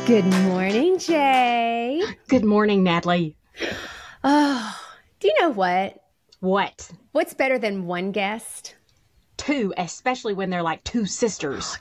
Good morning, Jay. Good morning, Natalie. Oh, do you know what? What? What's better than one guest? Two, especially when they're like two sisters.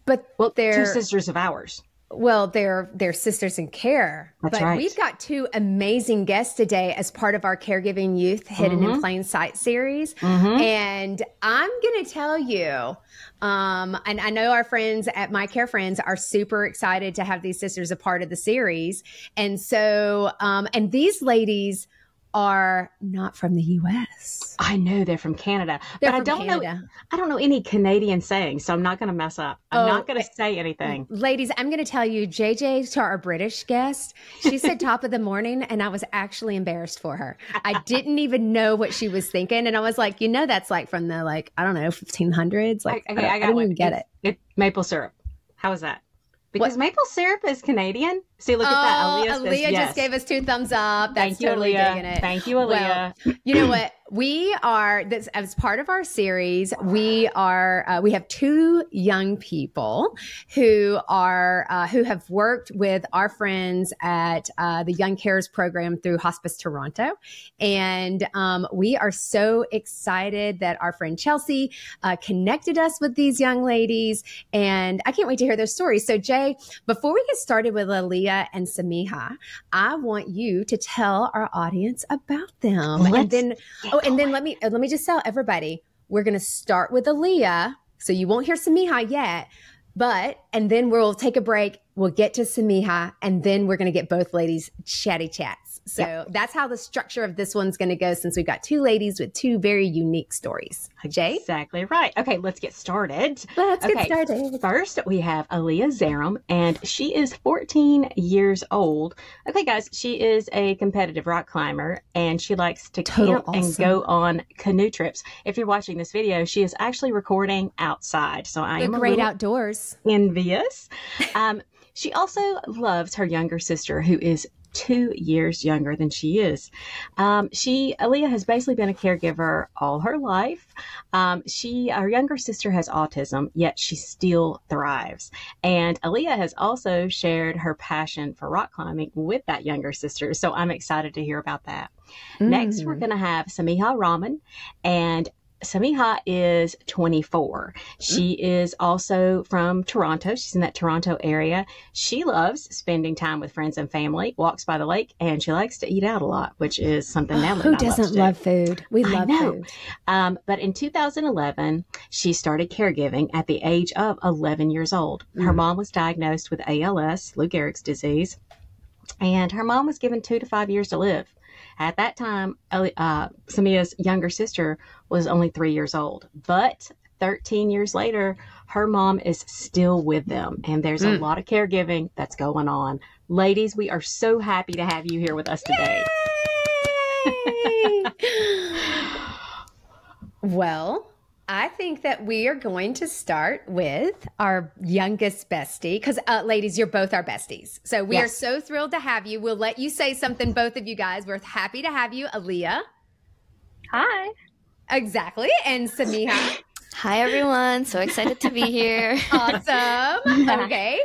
But two sisters of ours. Well, they're sisters in care. That's right. We've got two amazing guests today as part of our Caregiving Youth Hidden in Plain Sight series. And I'm going to tell you, and I know our friends at My Care Friends are super excited to have these sisters a part of the series. And so, and these ladies are not from the U.S. I know they're from Canada, but I don't know any Canadian sayings, so I'm not going to mess up. I'm not going to say anything. Ladies, I'm going to tell you, JJ, to our British guest, she said top of the morning, and I was actually embarrassed for her. I didn't even know what she was thinking, and I was like, that's like from the, I don't know, 1500s. Like, okay, I didn't even get it. Maple syrup. How is that? Because maple syrup is Canadian. See, look at that. Aaliyah just gave us 2 thumbs up. That's Thank you, totally Aaliyah. digging it. Thank you, Aaliyah. Well, you know what? We are, as part of our series, we have 2 young people who have worked with our friends at the Young Carers program through Hospice Toronto. And we are so excited that our friend Chelsea connected us with these young ladies. And I can't wait to hear their stories. So Jay, before we get started with Aaliyah and Samiha, I want you to tell our audience about them. And then let me just tell everybody, we're going to start with Aaliyah. So you won't hear Samiha yet, and then we'll take a break. We'll get to Samiha, and then we're going to get both ladies chatty chats. So that's how the structure of this one's going to go, since we've got 2 ladies with 2 very unique stories. Jay? Exactly right. Okay, let's get started. Let's get started. First, we have Aaliyah Zaram, and she is 14 years old. Okay, guys, she is a competitive rock climber, and she likes to camp and go on canoe trips. If you're watching this video, she is actually recording outside, so I am great outdoors. Envious. She also loves her younger sister, who is 2 years younger than she is. Aaliyah has basically been a caregiver all her life. Our younger sister has autism, yet she still thrives. And Aaliyah has also shared her passion for rock climbing with that younger sister. So I'm excited to hear about that. Next, we're going to have Samiha Rahman, and Samiha is 24. She is also from Toronto. She's in that Toronto area. She loves spending time with friends and family, walks by the lake, and she likes to eat out a lot, which is something Natalie Who doesn't love food? We love food. But in 2011, she started caregiving at the age of 11 years old. Her mom was diagnosed with ALS, Lou Gehrig's disease, and her mom was given 2 to 5 years to live. At that time, Samiha's younger sister was only 3 years old. But 13 years later, her mom is still with them. And there's a lot of caregiving that's going on. Ladies, we are so happy to have you here with us today. Well, I think that we are going to start with our youngest bestie, because ladies, you're both our besties. So we are so thrilled to have you. We'll let you say something, both of you guys. We're happy to have you. Aaliyah. Hi. Exactly. And Samiha. Hi, everyone. So excited to be here. Awesome. Okay.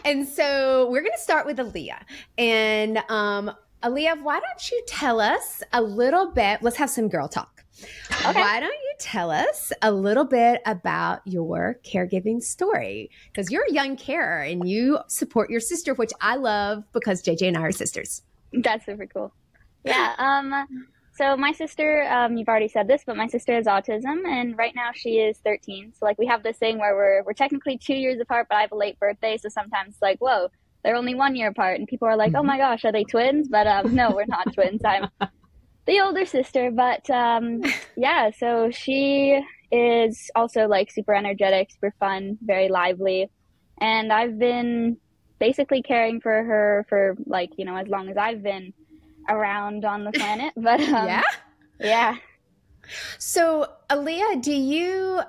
And so we're going to start with Aaliyah. And Aaliyah, why don't you tell us a little bit? Let's have some girl talk. Okay. Why don't you tell us a little bit about your caregiving story? Because you're a young carer and you support your sister, which I love because JJ and I are sisters. That's super cool. Yeah. So my sister, you've already said this, but my sister has autism, and right now she is 13. So we have this thing where we're technically 2 years apart, but I have a late birthday. So sometimes whoa, they're only 1 year apart, and people are like, oh my gosh, are they twins? But no, we're not twins. I'm the older sister, but so she is also super energetic, super fun, very lively, and I've been basically caring for her for as long as I've been around on the planet. But yeah. So Aaliyah, do you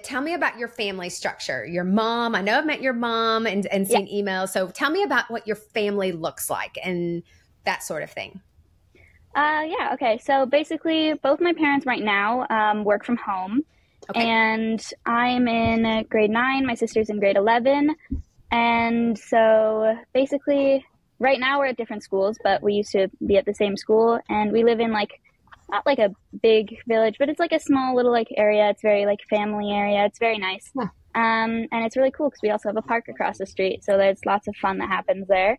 tell me about your family structure. Your mom, I know I've met your mom and seen emails, so tell me about what your family looks like and that sort of thing. Okay. So basically, both my parents right now work from home. Okay. And I'm in grade 9. My sister's in grade 11. And so basically right now we're at different schools, but we used to be at the same school, and we live in like, not like a big village, but it's like a small little like area. It's very like family area. It's very nice. Yeah. And it's really cool because we also have a park across the street. So there's lots of fun that happens there.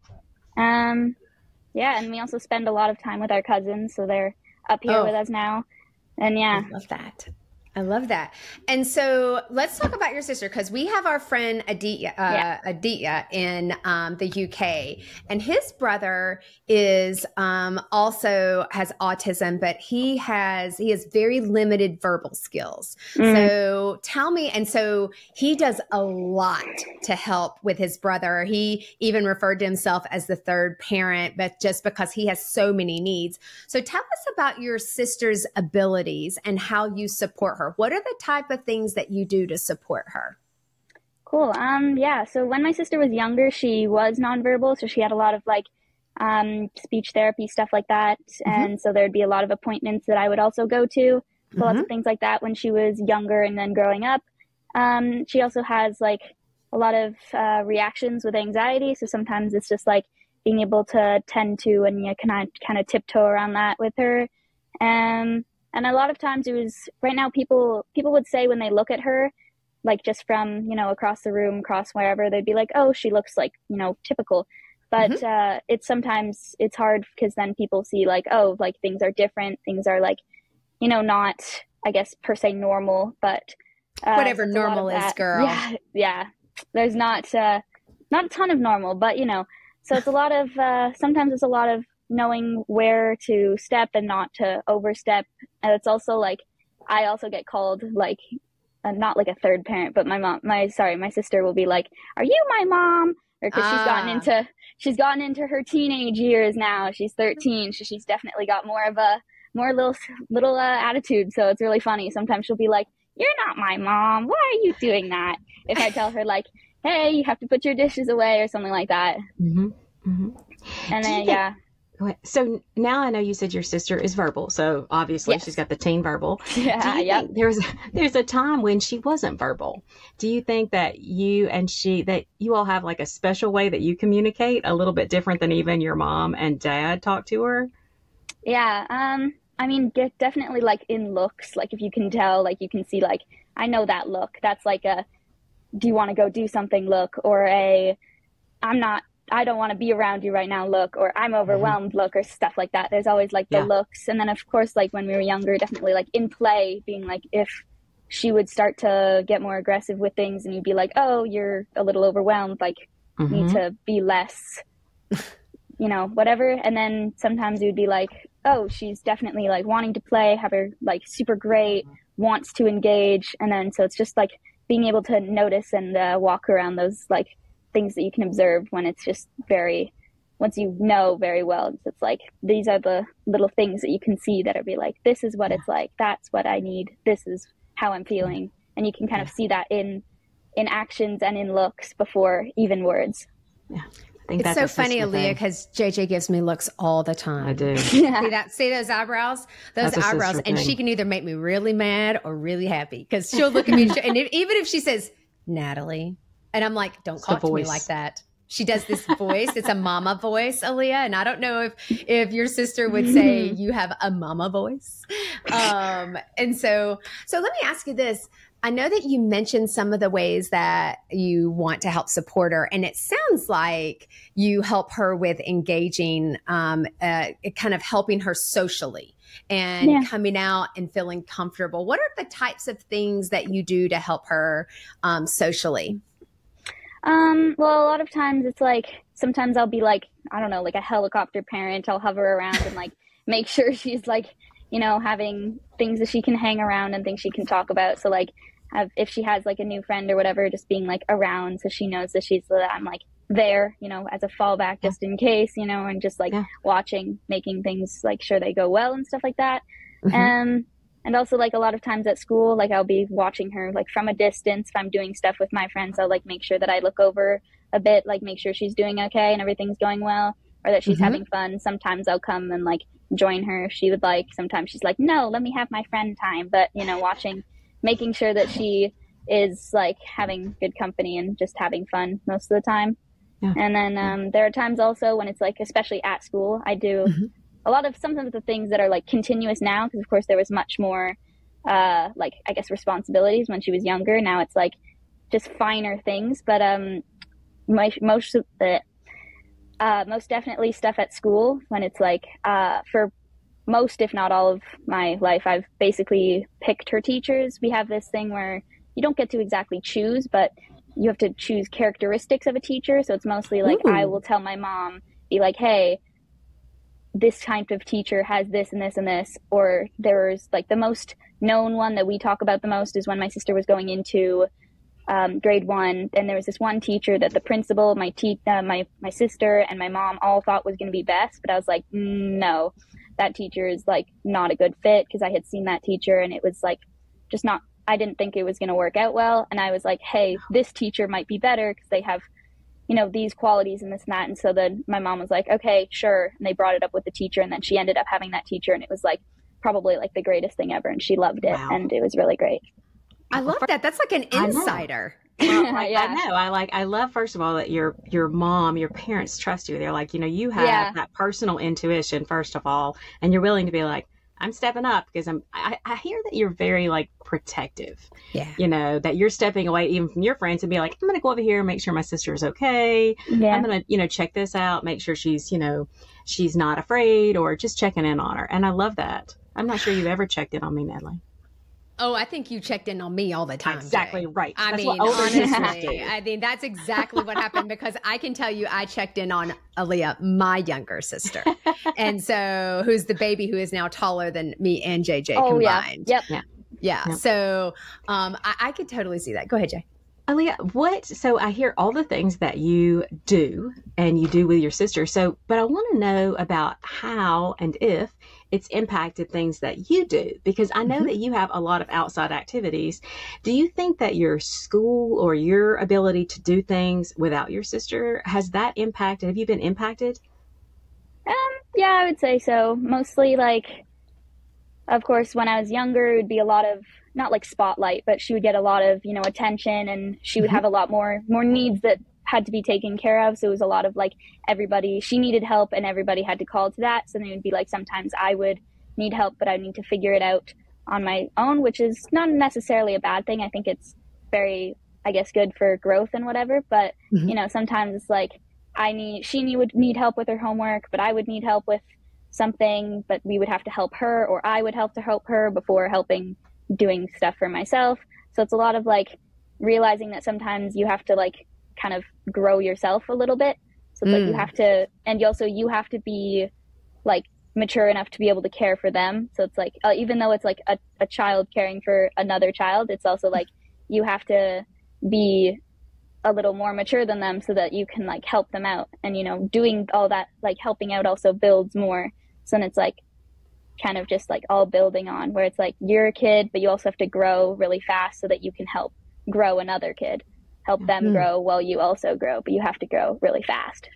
Yeah. And we also spend a lot of time with our cousins. So they're up here with us now. And yeah. I love that. I love that. And so let's talk about your sister, because we have our friend Aditya in the UK, and his brother is also has autism, but he has very limited verbal skills. So tell me, and so he does a lot to help with his brother. He even referred to himself as the third parent, but just because he has so many needs. So tell us about your sister's abilities and how you support her. What are the type of things that you do to support her? Cool. Yeah. So when my sister was younger, she was nonverbal. So she had a lot of like speech therapy, stuff like that. And so there'd be a lot of appointments that I would also go to. So lots of things like that when she was younger and then growing up. She also has like a lot of reactions with anxiety. So sometimes it's just like being able to tend to and you can kind of tiptoe around that with her. And a lot of times it was, right now people would say when they look at her, like just from, across the room, across wherever, they'd be like, oh, she looks like, typical. But it's sometimes it's hard because then people see like, oh, like things are different. Things are like, not, I guess, per se normal, but whatever normal is, girl. Yeah. There's not a ton of normal, but, so it's a lot of, sometimes it's a lot of knowing where to step and not to overstep. And it's also like, I also get called like, not like a third parent, but my sister will be like, are you my mom? Or because she's gotten into her teenage years now. She's 13. So she's definitely got more little attitude. So it's really funny. Sometimes she'll be like, you're not my mom. Why are you doing that? If I tell her like, hey, you have to put your dishes away or something like that. And then, yeah. So now I know you said your sister is verbal, so obviously she's got the teen verbal. Yeah, Do you think there's a time when she wasn't verbal? Do you think that you all have like a special way that you communicate a little bit different than even your mom and dad talk to her? Yeah, I mean, definitely like in looks, like if you can tell, like you can see, like, I know that look. That's like a, do you want to go do something look, or I don't want to be around you right now look, or I'm overwhelmed look, or stuff like that. There's always like the looks. And then of course, like when we were younger, definitely like in play, being like, if she would start to get more aggressive with things and you'd be like, oh, you're a little overwhelmed, like need to be less, whatever. And then sometimes it would be like, oh, she's definitely like wanting to play, have her like super great, wants to engage. And then, so it's just like being able to notice and walk around those like things that you can observe when it's just once you know very well, it's like, these are the little things that you can see that are be like, this is what it's like, that's what I need, this is how I'm feeling. And you can kind of see that in actions and in looks before even words. Yeah. It's so funny, Aaliyah, because JJ gives me looks all the time. I do. See those eyebrows? And she can either make me really mad or really happy, because she'll look at me and even if she says, Natalie, and I'm like, don't talk to me like that. She does this voice. It's a mama voice, Aaliyah. And I don't know if your sister would say you have a mama voice. And so let me ask you this. I know that you mentioned some of the ways that you want to help support her, and it sounds like you help her with engaging, kind of helping her socially and coming out and feeling comfortable. What are the types of things that you do to help her socially? Well, a lot of times it's like, sometimes I'll be like, I don't know, like a helicopter parent. I'll hover around and like make sure she's like, having things that she can hang around and things she can talk about. So like, if she has like a new friend or whatever, just being like around, so she knows that I'm like there, as a fallback just in case, and just like watching, making things like sure they go well and stuff like that. And also like a lot of times at school, like I'll be watching her like from a distance. If I'm doing stuff with my friends, I'll like make sure that I look over a bit, like make sure she's doing okay and everything's going well, or that she's having fun. Sometimes I'll come and like join her if she would like. Sometimes she's like, no, let me have my friend time. But, watching, making sure that she is like having good company and just having fun most of the time. Yeah. And then there are times also when it's like, especially at school, I do a lot of some of the things that are like continuous now, because of course there was much more like, I guess, responsibilities when she was younger. Now it's like just finer things, but most definitely stuff at school, when it's like for most, if not all of my life, I've basically picked her teachers. We have this thing where you don't get to exactly choose, but you have to choose characteristics of a teacher. So it's mostly like, I will tell my mom, be like, hey, this type of teacher has this and this and this. Or there's like the most known one that we talk about the most is when my sister was going into grade 1, and there was this one teacher that the principal, my sister and my mom all thought was going to be best, but I was like, no, that teacher is like not a good fit, because I had seen that teacher and it was like just not, I didn't think it was going to work out well. And I was like, hey, this teacher might be better because they have, you know, these qualities and this and that. And so then my mom was like, okay, sure. And they brought it up with the teacher, and then she ended up having that teacher, and it was like probably like the greatest thing ever, and she loved it. Wow. And it was really great. I love that. That's like an insider. Well, yeah. I know. I love, first of all, that your mom, your parents trust you. They're like, you know, you have that personal intuition, first of all, and you're willing to be like, I'm stepping up, because I hear that you're very like protective. Yeah. You know, that you're stepping away even from your friends and be like, I'm going to go over here and make sure my sister is okay. Yeah. I'm going to, you know, check this out, make sure she's, you know, she's not afraid, or just checking in on her. And I love that. I'm not sure you've ever checked in on me, Natalie. Oh, I think you checked in on me all the time. Exactly, Jay. right. I mean, honestly, I mean, that's exactly what happened, because I can tell you I checked in on Aaliyah, my younger sister. And so, who's the baby who is now taller than me and JJ combined. Yeah. Yep. Yeah. So I could totally see that. Go ahead, Jay. Aaliyah, so I hear all the things that you do and you do with your sister. So, but I want to know about how and if it's impacted things that you do, because I know that you have a lot of outside activities. Do you think that your school or your ability to do things without your sister, has that impacted? Have you been impacted? Yeah, I would say so. Mostly like, of course, when I was younger, it would be a lot of, not like spotlight, but she would get a lot of, you know, attention, and she would have a lot more needs that had to be taken care of. So it was a lot of like she needed help and everybody had to call to that. So then it would be like, sometimes I would need help, but I need to figure it out on my own, which is not necessarily a bad thing. I think it's very, I guess, good for growth and whatever. But, you know, sometimes it's like she would need help with her homework, but I would need help with something, but we would have to help her, or I would help her before doing stuff for myself. So it's a lot of like realizing that sometimes you have to like kind of grow yourself a little bit. So it's like you have to, and you have to be like mature enough to be able to care for them. So it's like, even though it's like a child caring for another child, it's also like you have to be a little more mature than them so that you can like help them out. And, you know, doing all that, like helping out also builds more. So then it's like kind of just like all building on, where it's like you're a kid, but you also have to grow really fast so that you can help grow another kid, help them grow while you also grow, but you have to grow really fast.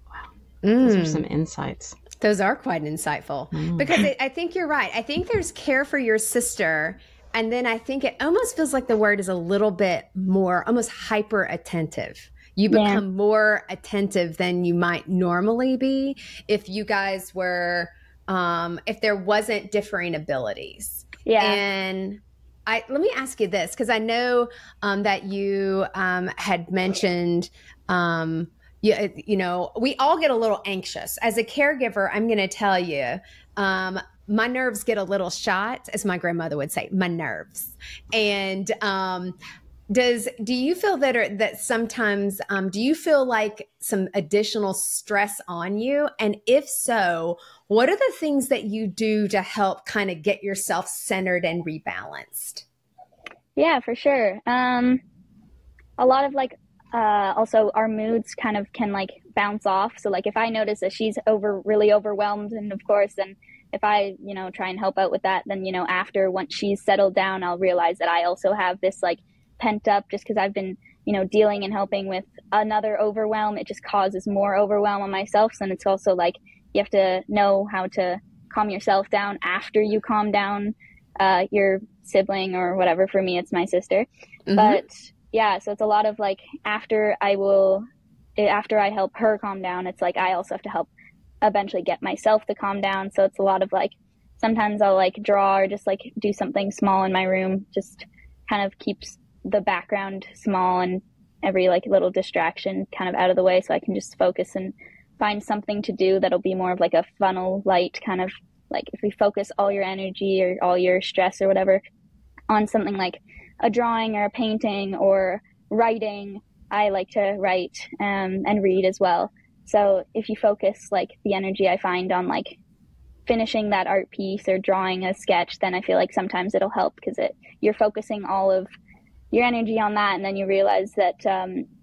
Wow. Those are some insights. Those are quite insightful, because I think you're right. I think there's care for your sister. And then I think it almost feels like the word is a little bit more, almost hyper attentive. You become more attentive than you might normally be if you guys were, if there wasn't differing abilities. Yeah. And let me ask you this, because I know that you had mentioned, you know, we all get a little anxious. As a caregiver, I'm going to tell you, my nerves get a little shot, as my grandmother would say, my nerves. And do you feel that sometimes, do you feel like some additional stress on you? And if so, what are the things that you do to help kind of get yourself centered and rebalanced? Yeah, for sure. A lot of like, also our moods kind of can like bounce off. So like if I notice that she's really overwhelmed, and of course, then if I, you know, try and help out with that, then, you know, after, once she's settled down, I'll realize that I also have this like pent up, just because I've been, you know, dealing and helping with another overwhelm. It just causes more overwhelm on myself. So, and it's also like, you have to know how to calm yourself down after you calm down your sibling or whatever. For me, it's my sister. Mm-hmm. But yeah, so it's a lot of like after I help her calm down, it's like I also have to help eventually get myself to calm down. So it's a lot of like sometimes I'll like draw or just like do something small in my room, just kind of keeps the background small and every like little distraction kind of out of the way, so I can just focus and find something to do that'll be more of like a funnel light kind of like, if we focus all your energy or all your stress or whatever on something like a drawing or a painting or writing. I like to write and read as well. So if you focus like the energy I find on like finishing that art piece or drawing a sketch, then I feel like sometimes it'll help because you're focusing all of your energy on that, and then you realize that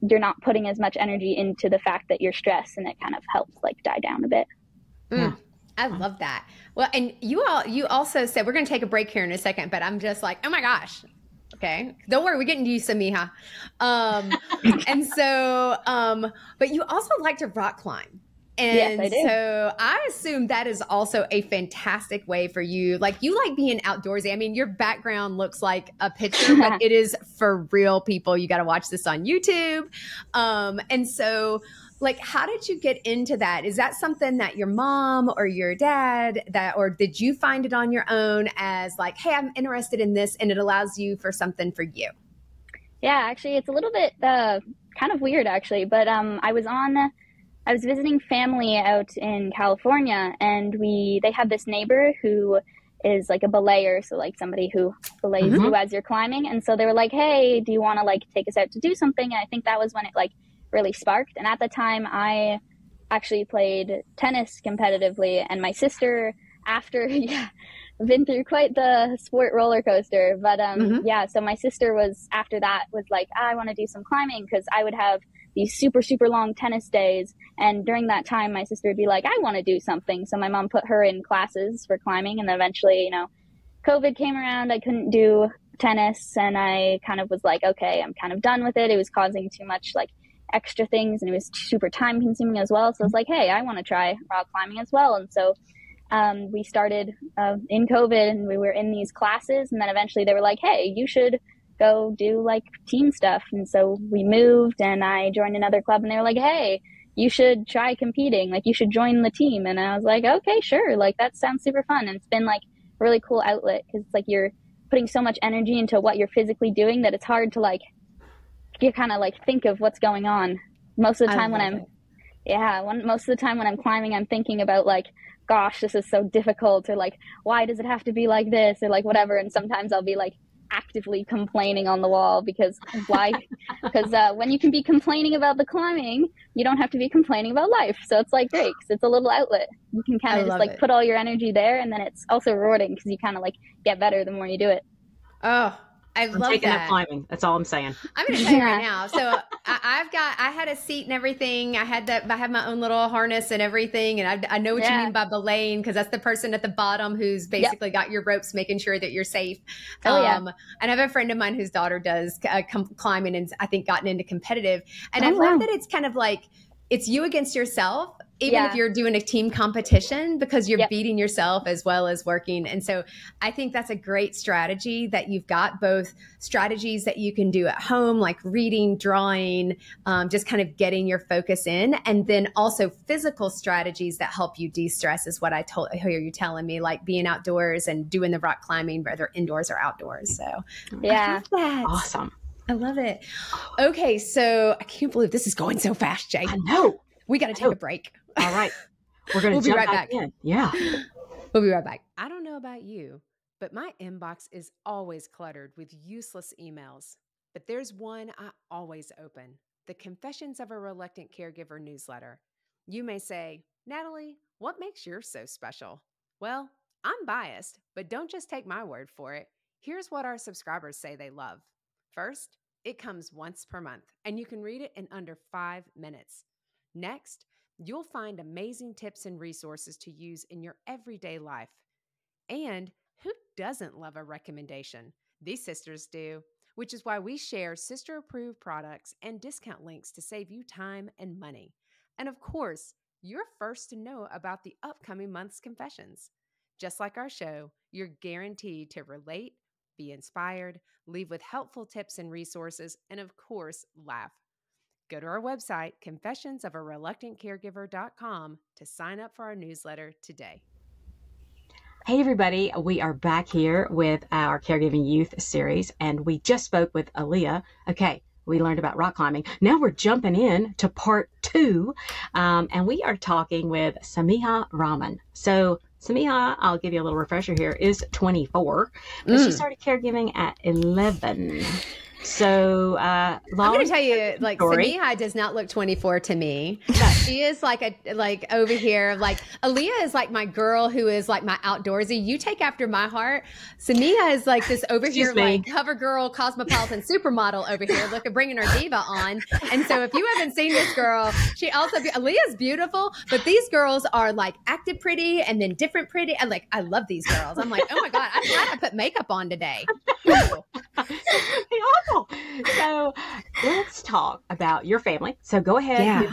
you're not putting as much energy into the fact that you're stressed, and it kind of helps like die down a bit. I love that. Well, and you also said, we're going to take a break here in a second, but I'm just like, oh my gosh. Okay. Don't worry. We're getting to you, Samiha. And so, but you also like to rock climb. And yes, I do. So I assume that is also a fantastic way for you. Like, you like being outdoorsy. I mean, your background looks like a picture, but it is for real, people. You got to watch this on YouTube. And so, like, how did you get into that? Is that something that your mom or your dad or did you find it on your own as like, hey, I'm interested in this, and it allows you for something for you? Yeah, actually, it's a little bit kind of weird, actually. But I was visiting family out in California, and they had this neighbor who is like a belayer, so like somebody who belays you as you're climbing. And so they were like, hey, do you want to like take us out to do something? And I think that was when it like really sparked. And at the time, I actually played tennis competitively, and my sister, after been through quite the sport roller coaster. But so my sister was like, I want to do some climbing, because I would have these super, super long tennis days. And during that time, my sister would be like, I want to do something. So my mom put her in classes for climbing. And then eventually, COVID came around. I couldn't do tennis. And I kind of was like, okay, I'm kind of done with it. It was causing too much like extra things, and it was super time consuming as well. So I was like, hey, I want to try rock climbing as well. And so we started in COVID, and we were in these classes. And then eventually they were like, hey, you should go do like team stuff. And so we moved, and I joined another club, and they were like, hey, you should try competing, like you should join the team. And I was like, okay, sure, like that sounds super fun. And it's been like a really cool outlet, because it's like you're putting so much energy into what you're physically doing that it's hard to like, you kind of like think of what's going on. Most of the time most of the time when I'm climbing, I'm thinking about like, gosh, this is so difficult, or like, why does it have to be like this, or like whatever. And sometimes I'll be like actively complaining on the wall, because when you can be complaining about the climbing, you don't have to be complaining about life. So it's like great, because it's a little outlet. You can kind of just like put all your energy there, and then it's also rewarding because you kind of like get better the more you do it. Oh, I'm taking up climbing. That's all I'm saying. I'm going to tell you right now. So I had a seat and everything. I have my own little harness and everything. And I know what you mean by belaying, because that's the person at the bottom who's basically got your ropes, making sure that you're safe. And I have a friend of mine whose daughter does climbing, and I think gotten into competitive. And I love that it's kind of like, it's you against yourself, even if you're doing a team competition, because you're beating yourself as well as working. And so I think that's a great strategy that you've got, both strategies that you can do at home, like reading, drawing, just kind of getting your focus in. And then also physical strategies that help you de-stress is what I hear you telling me, like being outdoors and doing the rock climbing, whether indoors or outdoors. So I love that. Awesome. I love it. Okay. So I can't believe this is going so fast, Jay. I know. We got to take a break. All right. We're going to be right back. In. Yeah. We'll be right back. I don't know about you, but my inbox is always cluttered with useless emails. But there's one I always open, the Confessions of a Reluctant Caregiver newsletter. You may say, Natalie, what makes yours so special? Well, I'm biased, but don't just take my word for it. Here's what our subscribers say they love. First, it comes once per month, and you can read it in under 5 minutes. Next, you'll find amazing tips and resources to use in your everyday life. And who doesn't love a recommendation? These sisters do, which is why we share sister-approved products and discount links to save you time and money. And of course, you're first to know about the upcoming month's confessions. Just like our show, you're guaranteed to relate, be inspired, leave with helpful tips and resources, and of course, laugh. Go to our website, confessionsofareluctantcaregiver.com, to sign up for our newsletter today. Hey everybody, we are back here with our Caregiving Youth series, and we just spoke with Aaliyah. Okay, we learned about rock climbing. Now we're jumping in to part 2, and we are talking with Samiha Rahman. So Samiha, I'll give you a little refresher here, is 24, but she started caregiving at 11. So, I'm going to tell you, like, Samiha does not look 24 to me. She is like over here, like Aaliyah is like my girl who is like my outdoorsy. You take after my heart. Samiha is like this over here, like cover girl, cosmopolitan supermodel over here. Look at bringing her diva on. And so if you haven't seen this girl, Aaliyah's beautiful, but these girls are like active pretty and then different pretty. And like, I love these girls. I'm like, oh my God, I'm glad I put makeup on today. Awful. So let's talk about your family. So go ahead,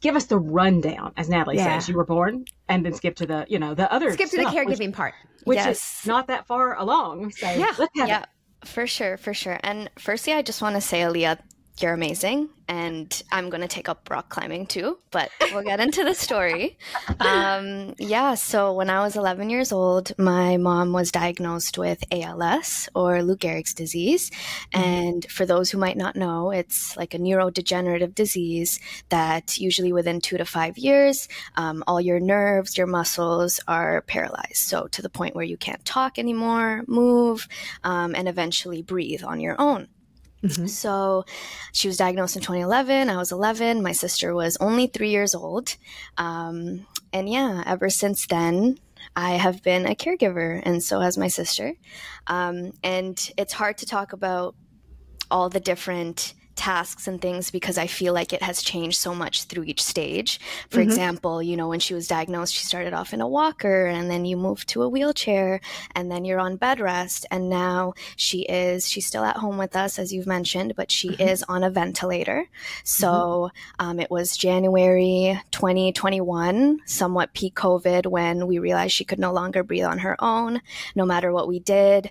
give us the rundown, as Natalie says. You were born, and then skip to the, the other skip to the caregiving part, which is not that far along. So let's have it. For sure. And firstly, I just want to say, Aaliyah, you're amazing. And I'm going to take up rock climbing too, but we'll get into the story. So when I was 11 years old, my mom was diagnosed with ALS, or Lou Gehrig's disease. And for those who might not know, it's like a neurodegenerative disease that usually within 2 to 5 years, all your nerves, your muscles are paralyzed. So to the point where you can't talk anymore, move, and eventually breathe on your own. So she was diagnosed in 2011. I was 11. My sister was only 3 years old. And ever since then, I have been a caregiver, and so has my sister. And it's hard to talk about all the different tasks and things because I feel like it has changed so much through each stage. For example, when she was diagnosed, she started off in a walker, and then you move to a wheelchair, and then you're on bed rest. And now she's still at home with us, as you've mentioned, but she is on a ventilator. So it was January 2021, somewhat peak COVID, when we realized she could no longer breathe on her own, no matter what we did.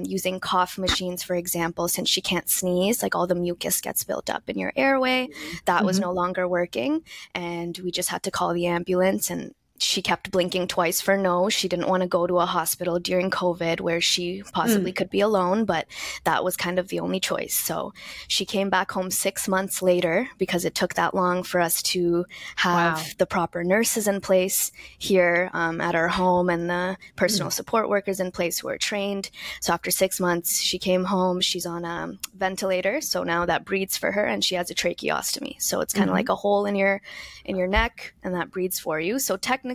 Using cough machines, for example, since she can't sneeze, like all the mucus gets built up in your airway. That was no longer working, and we just had to call the ambulance, and she kept blinking twice for no. She didn't want to go to a hospital during COVID where she possibly could be alone, but that was kind of the only choice. So she came back home 6 months later because it took that long for us to have the proper nurses in place here at our home and the personal support workers in place who are trained. So after 6 months, she came home. She's on a ventilator. So now that breathes for her, and she has a tracheostomy. So it's kind of like a hole in your neck, and that breathes for you. So technically,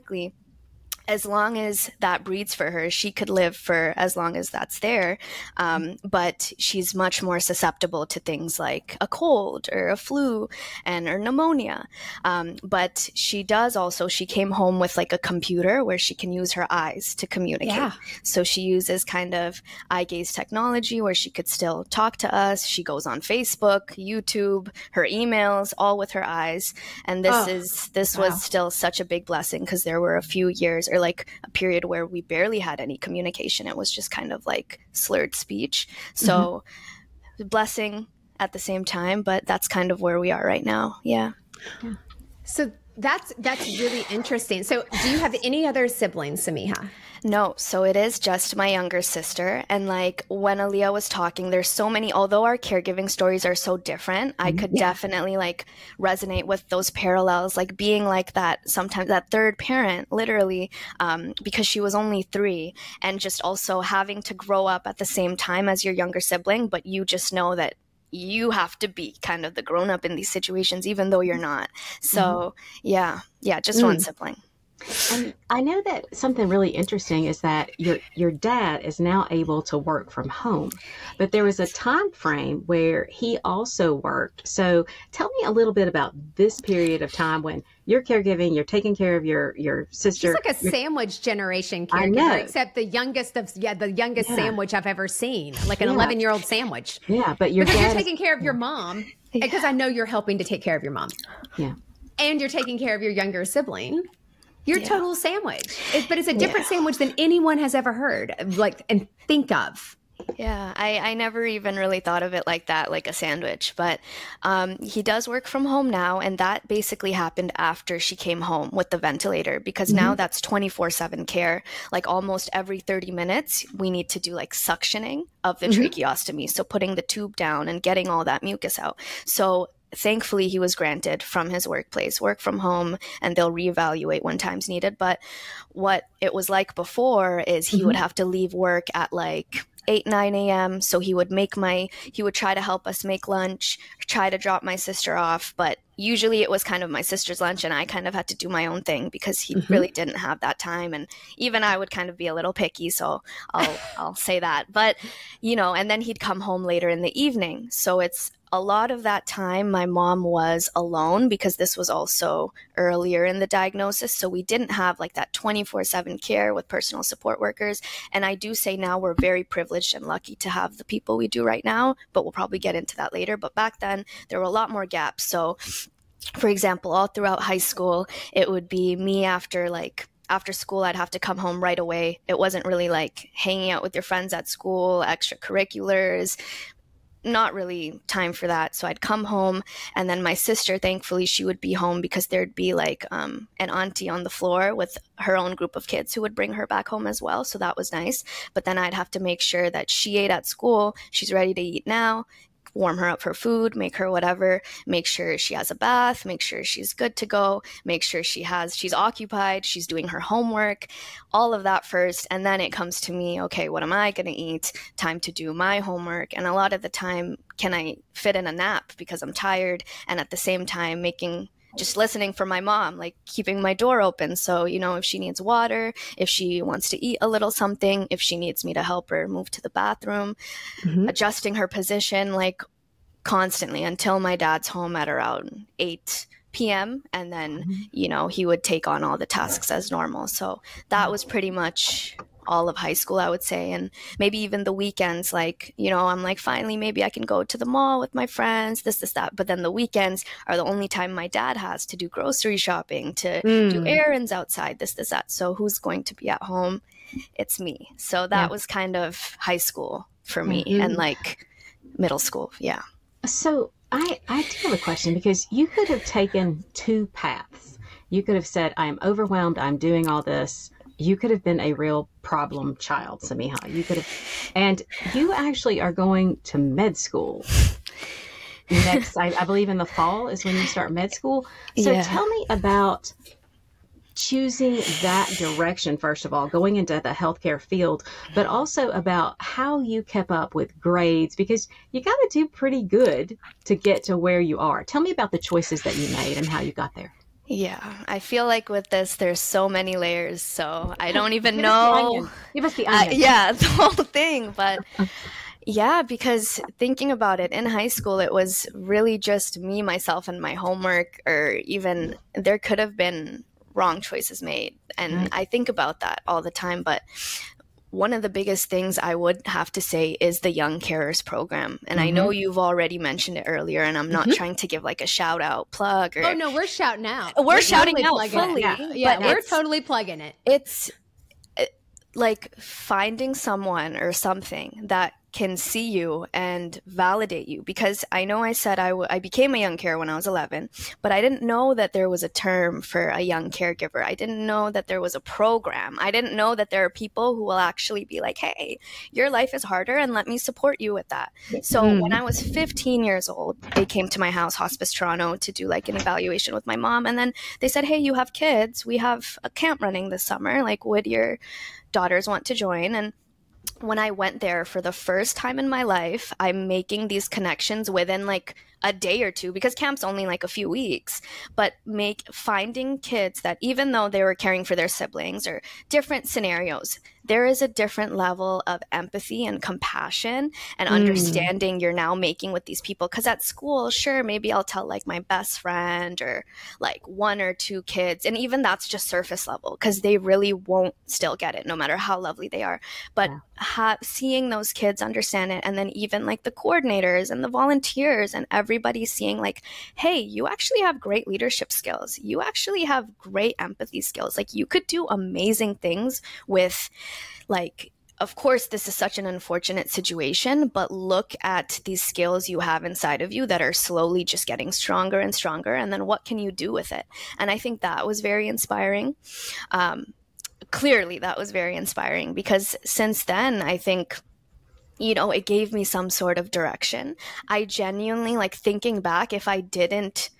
as long as that breathes for her, she could live for as long as that's there. But she's much more susceptible to things like a cold or a flu or pneumonia. But she came home with like a computer where she can use her eyes to communicate. So she uses kind of eye gaze technology where she could still talk to us. She goes on Facebook, YouTube, her emails, all with her eyes. And this was still such a big blessing because there were a few years, or like a period, where we barely had any communication. It was just kind of like slurred speech. So blessing at the same time, but that's kind of where we are right now. Yeah. So that's really interesting. So do you have any other siblings, Samiha? No, so it is just my younger sister. And like when Aaliyah was talking, there's so many, although our caregiving stories are so different, I could definitely like resonate with those parallels, like being like that, sometimes that third parent, literally, because she was only 3, and just also having to grow up at the same time as your younger sibling, but you just know that you have to be kind of the grown up in these situations, even though you're not. So just one sibling. And I know that something really interesting is that your dad is now able to work from home, but there was a time frame where he also worked. So tell me a little bit about this period of time when you're caregiving, you're taking care of your sister. She's like a sandwich generation caregiver, except the youngest sandwich I've ever seen, like an 11-year-old sandwich. Yeah, but you're taking care of your mom, because I know you're helping to take care of your mom. Yeah. And you're taking care of your younger sibling. Your total sandwich. But it's a different sandwich than anyone has ever heard, like, and think of. Yeah, I never even really thought of it like that, like a sandwich. But he does work from home now, and that basically happened after she came home with the ventilator, because now that's 24/7 care. Like almost every 30 minutes, we need to do like suctioning of the tracheostomy. So putting the tube down and getting all that mucus out. So thankfully, he was granted from his workplace, work from home, and they'll reevaluate when time's needed. But what it was like before is he would have to leave work at like 8, 9 a.m. So he would try to help us make lunch, try to drop my sister off. But usually it was kind of my sister's lunch, and I kind of had to do my own thing because he really didn't have that time. And even I would kind of be a little picky. So I'll say that. But, and then he'd come home later in the evening. So it's a lot of that time my mom was alone, because this was also earlier in the diagnosis. So we didn't have like that 24/7 care with personal support workers. And I do say now we're very privileged and lucky to have the people we do right now, but we'll probably get into that later. But back then there were a lot more gaps. So for example, all throughout high school, it would be me after school, I'd have to come home right away. It wasn't really like hanging out with your friends at school, extracurriculars, not really time for that. So I'd come home, and then my sister, thankfully, she would be home because there'd be like an auntie on the floor with her own group of kids who would bring her back home as well. So that was nice. But then I'd have to make sure that she ate at school. She's ready to eat now. Warm her up her food, make her whatever, make sure she has a bath, make sure she's good to go, make sure she's occupied, she's doing her homework, all of that first. And then it comes to me, okay, what am I going to eat? Time to do my homework. And a lot of the time, can I fit in a nap because I'm tired? And at the same time, just listening for my mom, like keeping my door open. So, if she needs water, if she wants to eat a little something, if she needs me to help her move to the bathroom, adjusting her position, like constantly until my dad's home at around 8 p.m. And then, he would take on all the tasks as normal. So that was pretty much all of high school, I would say. And maybe even the weekends, like, I'm like, finally, maybe I can go to the mall with my friends, this, that. But then the weekends are the only time my dad has to do grocery shopping, to do errands outside, this, that. So who's going to be at home? It's me. So that was kind of high school for me, and like middle school. Yeah. So I do have a question, because you could have taken two paths. You could have said, I'm overwhelmed, I'm doing all this. You could have been a real problem child, Samiha. You could have, and you actually are going to med school next. I believe in the fall is when you start med school. So tell me about choosing that direction, first of all, going into the healthcare field, but also about how you kept up with grades, because you got to do pretty good to get to where you are. Tell me about the choices that you made and how you got there. Yeah, I feel like with this, there's so many layers, so I don't even know. Give us the onion. The whole thing. But yeah, because thinking about it, in high school, it was really just me, myself, and my homework, or even there could have been wrong choices made. And I think about that all the time. But one of the biggest things I would have to say is the Young Carers program. And I know you've already mentioned it earlier, and I'm not trying to give like a shout out plug. Oh, no, we're shouting out. We're shouting out fully. Yeah, we're totally plugging it. It's like finding someone or something that can see you and validate you, because I know I said I became a young carer when I was 11, but I didn't know that there was a term for a young caregiver. I didn't know that there was a program. I didn't know that there are people who will actually be like, hey, your life is harder and let me support you with that. So when I was 15 years old, they came to my house, Hospice Toronto, to do like an evaluation with my mom. And then they said, hey, you have kids. We have a camp running this summer. Like, would your daughters want to join? And when I went there for the first time in my life, I'm making these connections within like a day or two, because camp's only like a few weeks, but finding kids that even though they were caring for their siblings or different scenarios, there is a different level of empathy and compassion and understanding you're now making with these people. Because at school, sure, maybe I'll tell like my best friend or like one or two kids, and even that's just surface level because they really won't still get it no matter how lovely they are. But seeing those kids understand it, and then even like the coordinators and the volunteers and everybody seeing like, hey, you actually have great leadership skills, you actually have great empathy skills, like you could do amazing things with, like, of course, this is such an unfortunate situation, but look at these skills you have inside of you that are slowly just getting stronger and stronger. And then what can you do with it? And I think that was very inspiring. Clearly, that was very inspiring because since then, I think, you know, it gave me some sort of direction. I genuinely, like, thinking back, if I didn't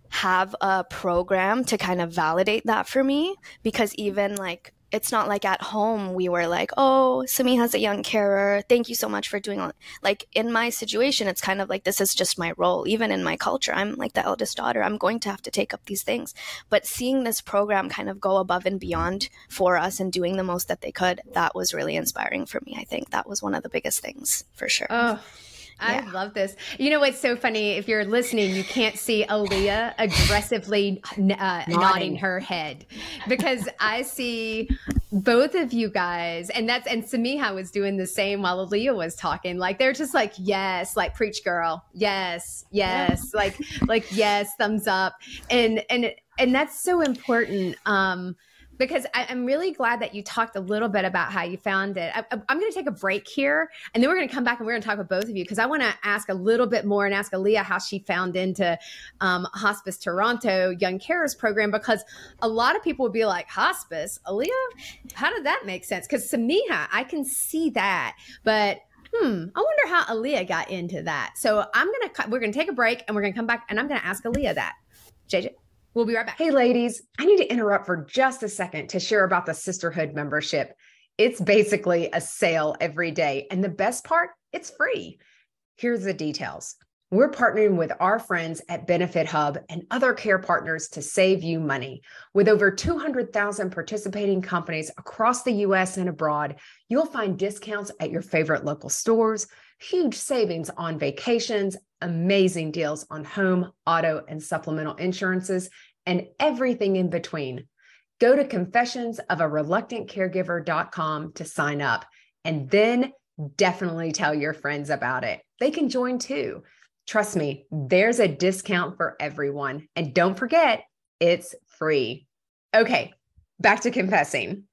have a program to kind of validate that for me, because even like, it's not like at home we were like, oh, Samiha's a young carer, thank you so much for doing all. Like in my situation, it's kind of like, this is just my role. Even in my culture, I'm like the eldest daughter, I'm going to have to take up these things. But seeing this program kind of go above and beyond for us and doing the most that they could, that was really inspiring for me. I think that was one of the biggest things for sure. Oh, I love this. You know what's so funny? If you're listening, you can't see Aaliyah aggressively nodding her head, because I see both of you guys, and Samiha was doing the same while Aaliyah was talking. Like they're just like, yes, like preach, girl, yes, like yes, thumbs up, and that's so important. Because I'm really glad that you talked a little bit about how you found it. I'm going to take a break here, and then we're going to come back and we're going to talk with both of you, because I want to ask a little bit more and ask Aaliyah how she found into Hospice Toronto Young Carers Program, because a lot of people would be like, hospice? Aaliyah, how did that make sense? Because Samiha, I can see that, but I wonder how Aaliyah got into that. So we're going to take a break and we're going to come back and I'm going to ask Aaliyah that. JJ? We'll be right back. Hey, ladies, I need to interrupt for just a second to share about the Sisterhood membership. It's basically a sale every day. And the best part, it's free. Here's the details. We're partnering with our friends at Benefit Hub and other care partners to save you money. With over 200,000 participating companies across the U.S. and abroad, you'll find discounts at your favorite local stores, huge savings on vacations, amazing deals on home, auto, and supplemental insurances, and everything in between. Go to confessionsofareluctantcaregiver.com to sign up, and then definitely tell your friends about it. They can join too. Trust me, there's a discount for everyone. And don't forget, it's free. Okay, back to confessing.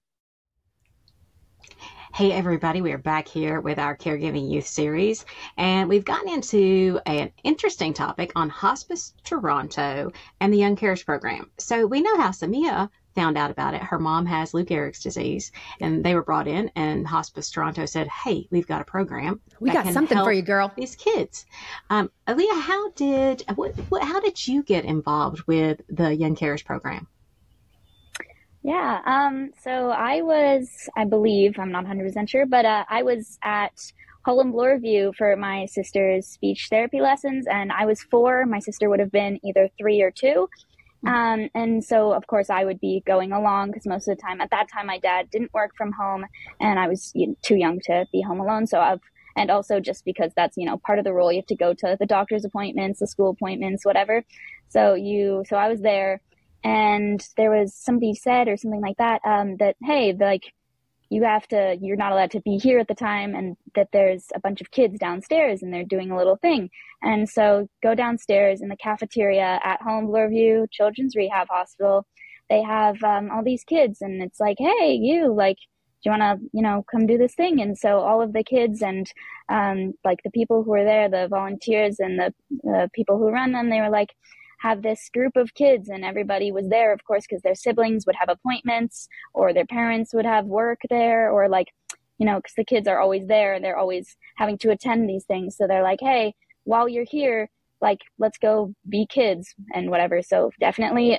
Hey, everybody, we are back here with our Caregiving Youth series, and we've gotten into an interesting topic on Hospice Toronto and the Young Carers Program. So we know how Samiha found out about it. Her mom has Lou Gehrig's disease, and they were brought in, and Hospice Toronto said, hey, we've got a program. We got something for you, girl. These kids. Aaliyah, how did you get involved with the Young Carers Program? Yeah, so I believe, I'm not 100% sure, but I was at Holland Bloorview for my sister's speech therapy lessons, and I was 4. My sister would have been either 3 or 2. And so, of course, I would be going along because most of the time, at that time, my dad didn't work from home, and I was too young to be home alone. And also just because that's, part of the role, you have to go to the doctor's appointments, the school appointments, whatever. So I was there. And there was somebody said or something like that, that, hey, like, you're not allowed to be here at the time, and that there's a bunch of kids downstairs and they're doing a little thing. And so go downstairs in the cafeteria at Holland Bloorview Children's Rehab Hospital. They have all these kids, and it's like, hey, you, like, do you want to, come do this thing? And so all of the kids and like the people who were there, the volunteers and the people who run them, they were like, have this group of kids, and everybody was there, of course, because their siblings would have appointments or their parents would have work there, or like, because the kids are always there and they're always having to attend these things. So they're like, hey, while you're here, like, let's go be kids and whatever. So definitely,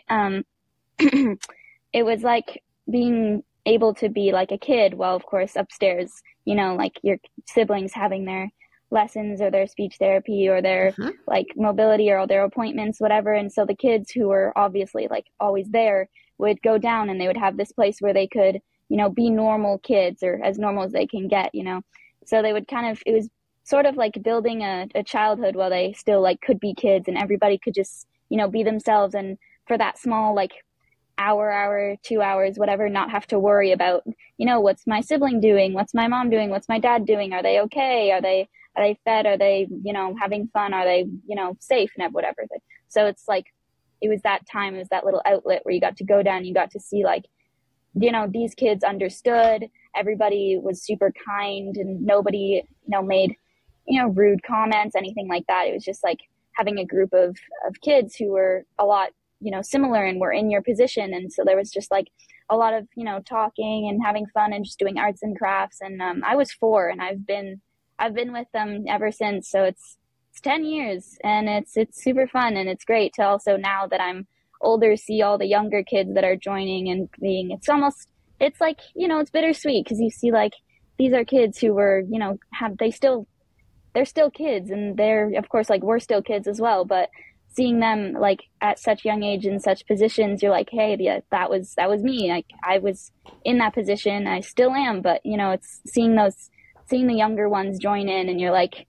it was like being able to be like a kid while, of course, upstairs, like your siblings having their lessons or their speech therapy or their like mobility or their appointments, whatever. And so the kids who were obviously like always there would go down, and they would have this place where they could, be normal kids, or as normal as they can get, So they would it was sort of like building a childhood while they still like could be kids, and everybody could just, be themselves. And for that small, like hour, 2 hours, whatever, not have to worry about, what's my sibling doing? What's my mom doing? What's my dad doing? Are they okay? Are they fed? Are they, having fun? Are they, safe and whatever. So it's like, it was that time, it was that little outlet where you got to go down, you got to see like, these kids understood, everybody was super kind, and nobody, made, rude comments, anything like that. It was just like having a group of kids who were a lot, similar and were in your position. And so there was just like a lot of, talking and having fun and just doing arts and crafts. And I was 4, and I've been with them ever since. So it's 10 years, and it's super fun. And it's great to also, now that I'm older, see all the younger kids that are joining and being, it's like, it's bittersweet, because you see like, these are kids who were, they're still kids, and they're, of course, like, we're still kids as well, but seeing them like at such young age in such positions, you're like, hey, yeah, that was me. Like, I was in that position, I still am, but it's seeing the younger ones join in, and you're like,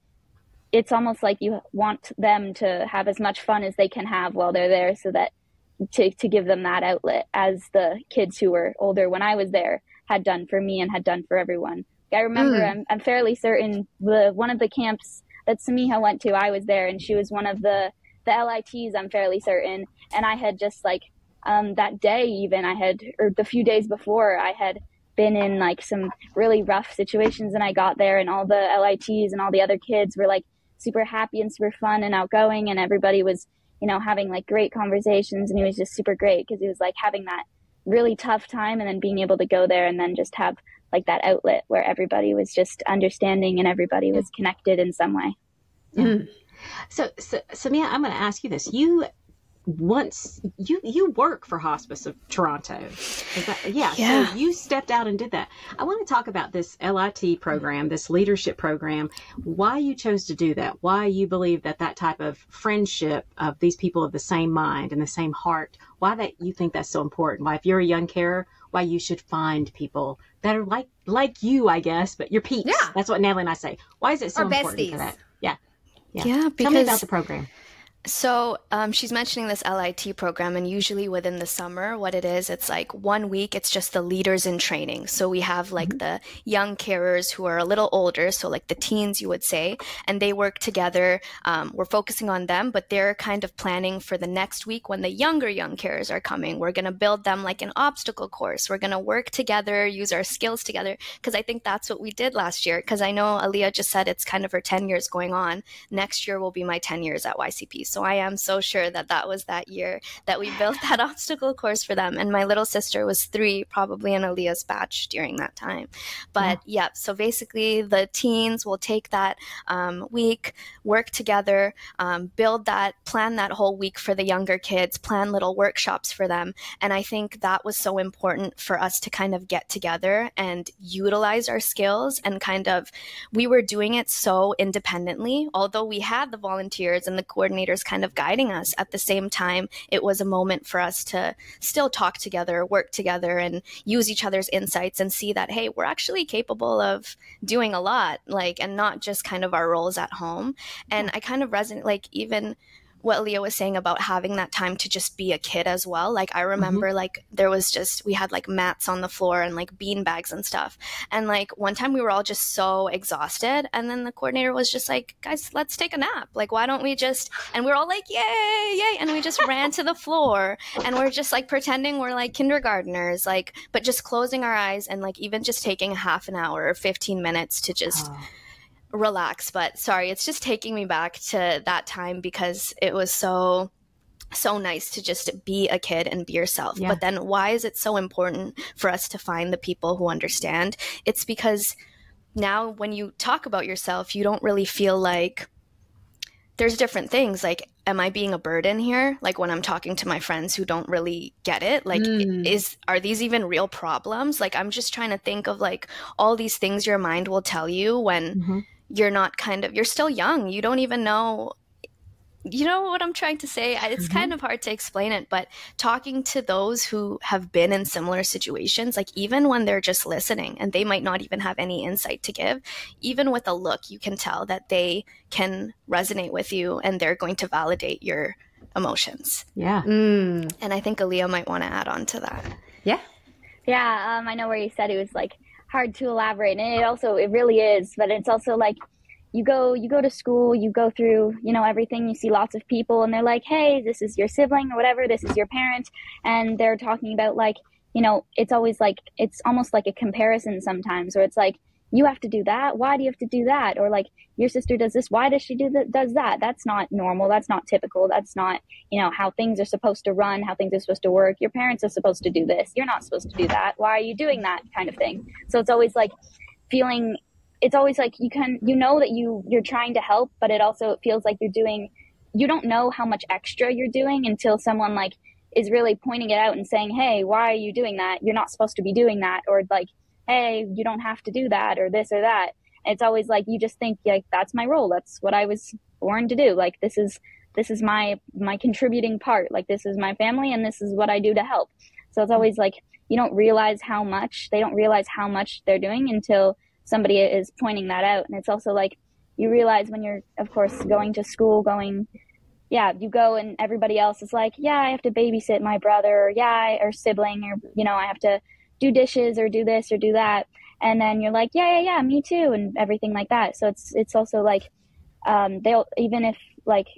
it's almost like you want them to have as much fun as they can have while they're there, so that to give them that outlet, as the kids who were older when I was there had done for me and had done for everyone. I remember, I'm fairly certain, one of the camps that Samiha went to, I was there, and she was one of the LITs, I'm fairly certain. And I had just like, that day even, or the few days before, I had been in like some really rough situations, and I got there, and all the LITs and all the other kids were like super happy and super fun and outgoing, and everybody was, having like great conversations, and it was just super great, because it was like having that really tough time, and then being able to go there and then just have like that outlet where everybody was just understanding and everybody was connected in some way. Yeah. So Samiha, I'm going to ask you this. You work for Hospice of Toronto. Yeah. So you stepped out and did that. I want to talk about this LIT program, this leadership program, why you chose to do that, why you believe that type of friendship of these people of the same mind and the same heart, why that you think that's so important, why if you're a young carer, why you should find people that are like you, I guess, but your peeps. Yeah. That's what Natalie and I say. Why is it so important for that? Yeah. Because, tell me about the program. So she's mentioning this LIT program, and usually within the summer, what it is, it's like 1 week, it's just the leaders in training. So we have like the young carers who are a little older, so like the teens, you would say, and they work together. We're focusing on them, but they're kind of planning for the next week when the young carers are coming. We're going to build them like an obstacle course. We're going to work together, use our skills together, because I think that's what we did last year. Because I know Aaliyah just said it's kind of her 10 years going on. Next year will be my 10 years at YCP. So I am so sure that was that year that we built that obstacle course for them. And my little sister was 3, probably in Aaliyah's batch during that time. But so basically the teens will take that week, work together, plan that whole week for the younger kids, plan little workshops for them. And I think that was so important for us to kind of get together and utilize our skills, and we were doing it so independently. Although we had the volunteers and the coordinators kind of guiding us, at the same time, it was a moment for us to still talk together, work together, and use each other's insights and see that, hey, we're actually capable of doing a lot, and not just kind of our roles at home. And I kind of resonate, even what Leah was saying about having that time to just be a kid as well. I remember there was we had mats on the floor and bean bags and stuff. And one time we were all just so exhausted. And then the coordinator was just like, guys, let's take a nap. Why don't we just, and we we're all like, yay, yay. And we just ran to the floor, and we're just pretending we're kindergartners, but just closing our eyes and even just taking a half an hour or 15 minutes to just relax. But sorry, it's just taking me back to that time, because it was so nice to just be a kid and be yourself. But then why is it so important for us to find the people who understand? It's because now when you talk about yourself, you don't really feel like there's different things. Am I being a burden here? When I'm talking to my friends who don't really get it, are these even real problems? I'm just trying to think of all these things your mind will tell you when you're not you're still young. You don't even know you know what I'm trying to say? It's kind of hard to explain it, but talking to those who have been in similar situations, like even when they're just listening and they might not even have any insight to give, even with a look, you can tell that they can resonate with you and they're going to validate your emotions. Yeah. And I think Aaliyah might want to add on to that. Yeah. Yeah, I know where you said it was like hard to elaborate, and it really is, but it's also like you go to school, you go through, you know, everything, you see lots of people and they're like, hey, this is your sibling or whatever, this is your parent, and they're talking about like, you know, it's always like, it's almost like a comparison sometimes, or it's like, you have to do that, why do you have to do that, or like, your sister does this, why does she does that? That's not normal, that's not typical, that's not, you know, how things are supposed to run, how things are supposed to work. Your parents are supposed to do this, you're not supposed to do that, why are you doing that, kind of thing. So it's always like feeling, it's always like you know that you're trying to help, but it also feels like you don't know how much extra you're doing until someone like is really pointing it out and saying, hey, why are you doing that, you're not supposed to be doing that, or like, hey, you don't have to do that, or this or that. And it's always like you just think like, that's my role, that's what I was born to do, like this is my contributing part, like this is my family and this is what I do to help. So it's always like they don't realize how much they're doing until somebody is pointing that out. And it's also like you realize when you're, of course, going to school, you go and everybody else is like, yeah, I have to babysit my brother, or sibling, or, you know, I have to do dishes or do this or do that. And then you're like, yeah, me too, and everything like that. So it's also like they'll, even if like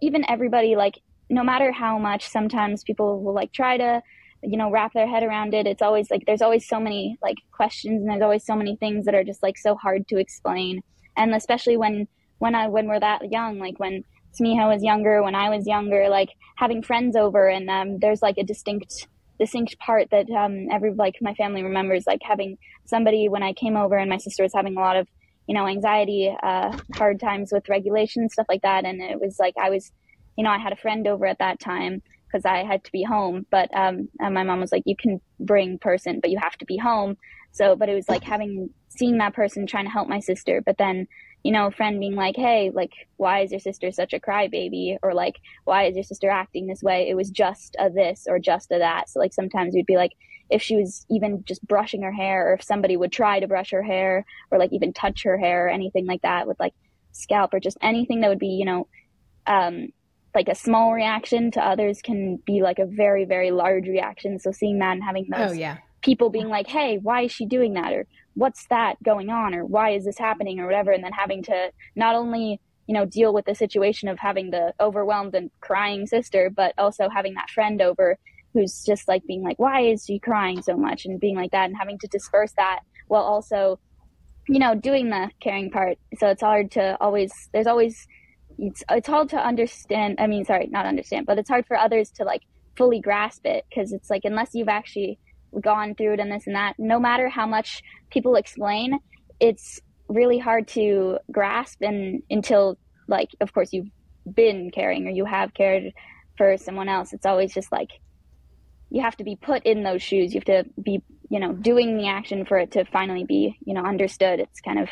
even everybody, like no matter how much sometimes people will like try to, you know, wrap their head around it, it's always like there's always so many like questions and there's always so many things that are just like so hard to explain. And especially when we're that young, like when Samiha was younger, when I was younger, like having friends over, and there's like a distinct part that my family remembers, like having somebody when I came over and my sister was having a lot of, you know, anxiety, hard times with regulation, stuff like that. And it was like I had a friend over at that time because I had to be home, but my mom was like, you can bring person, but you have to be home. So, but it was like seeing that person trying to help my sister, but then, you know, a friend being like, hey, like, why is your sister such a crybaby? Or like, why is your sister acting this way? It was just a this or just a that. So like sometimes we'd be like, if she was even just brushing her hair, or if somebody would try to brush her hair or like even touch her hair or anything like that with like scalp or just anything that would be, you know, like a small reaction to others can be like a very, very large reaction. So seeing that and having those people being like, hey, why is she doing that? Or what's that going on? Or why is this happening? Or whatever. And then having to not only, you know, deal with the situation of having the overwhelmed and crying sister, but also having that friend over who's just like being like, why is she crying so much? And being like that and having to disperse that while also, you know, doing the caring part. So it's hard to it's hard to understand. I mean, sorry, not understand, but it's hard for others to like fully grasp it, because it's like, unless you've actually gone through it and this and that, no matter how much people explain, it's really hard to grasp. And until like, of course, you've been caring or you have cared for someone else, it's always just like, you have to be put in those shoes. You have to be, you know, doing the action for it to finally be, you know, understood. It's kind of,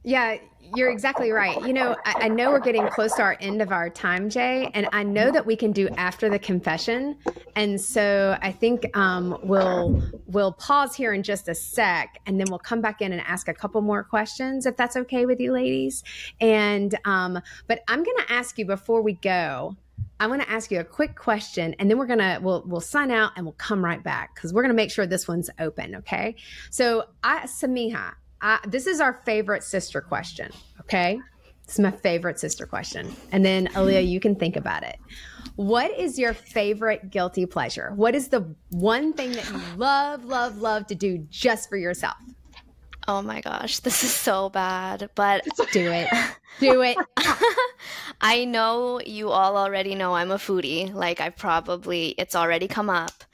Yeah, you're exactly right. You know, I know we're getting close to our end of our time, Jay, and I know that we can do after the confession. And so I think we'll pause here in just a sec, and then we'll come back in and ask a couple more questions, if that's okay with you ladies. And but I'm going to ask you before we go, I want to ask you a quick question, and then we'll sign out and we'll come right back, because we're going to make sure this one's open. Okay. So Samiha, this is our favorite sister question. Okay. This is my favorite sister question. And then Aaliyah, you can think about it. What is your favorite guilty pleasure? What is the one thing that you love to do just for yourself? Oh my gosh, this is so bad, but do it. Do it. I know you all already know I'm a foodie. Like it's already come up,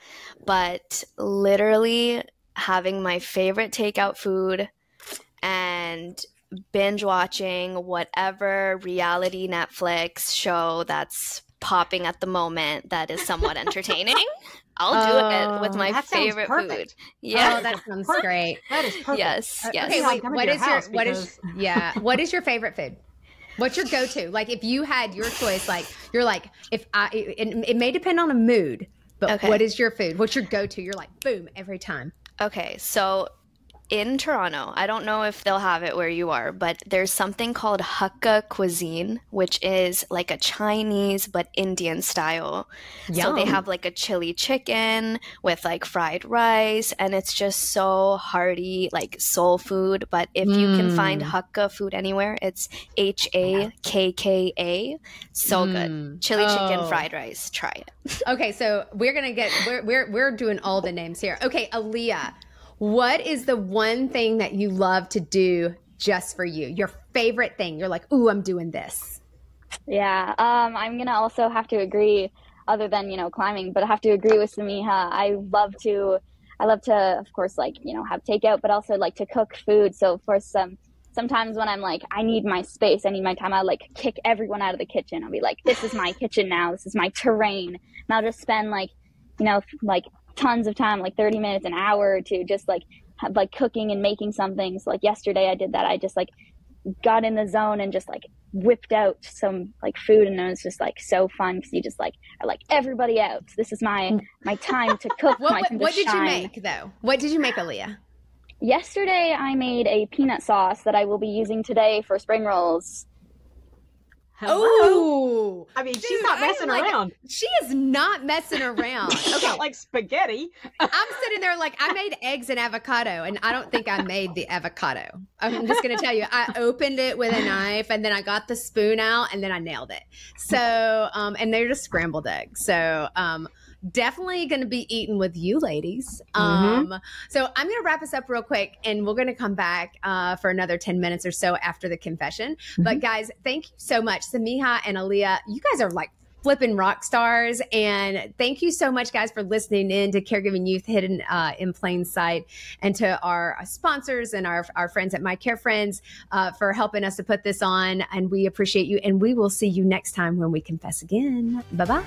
but literally having my favorite takeout food and binge watching whatever reality Netflix show that's popping at the moment that is somewhat entertaining. I'll do it with my favorite food. Yeah. Oh, that sounds great. That is perfect. Yes. Okay, wait, what is your favorite food? What's your go-to? Like if you had your choice, like you're like, it may depend on a mood, but what is your food? What's your go-to? You're like, boom, every time. Okay, so in Toronto, I don't know if they'll have it where you are, but there's something called Hakka cuisine, which is like a Chinese but Indian style. Yum. So they have like a chili chicken with like fried rice, and it's just so hearty, like soul food. But if you can find Hakka food anywhere, it's HAKKA. So good. Chili chicken, fried rice. Try it. Okay, so we're doing all the names here. Okay, Aaliyah. What is the one thing that you love to do just for you? Your favorite thing? You're like, ooh, I'm doing this. Yeah, I'm gonna also have to agree, other than, climbing, but I have to agree with Samiha. I love to, of course, like, have takeout, but also like to cook food. So for sometimes when I'm like, I need my space, I need my time, I'll like kick everyone out of the kitchen. I'll be like, this is my kitchen now. This is my terrain. And I'll just spend like tons of time, like 30 minutes, an hour or two, just like cooking and making something. So like yesterday I did that. I just like got in the zone and just like whipped out some like food, and it was just like so fun because you just like are like, everybody out. This is my time to cook. What did you make though? What did you make, Aaliyah? Yesterday I made a peanut sauce that I will be using today for spring rolls. Oh, I mean, she's not messing around. She is not messing around. It's not like spaghetti. I'm sitting there like, I made eggs and avocado, and I don't think I made the avocado. I'm just going to tell you, I opened it with a knife, and then I got the spoon out, and then I nailed it. So, and they're just scrambled eggs. So, definitely going to be eaten with you ladies. So I'm going to wrap us up real quick, and we're going to come back for another 10 minutes or so after the confession. But guys, thank you so much. Samiha and Aaliyah, you guys are like flipping rock stars. And thank you so much, guys, for listening in to Caregiving Youth Hidden in Plain Sight, and to our sponsors and our friends at My Care Friends for helping us to put this on. And we appreciate you. And we will see you next time when we confess again. Bye-bye.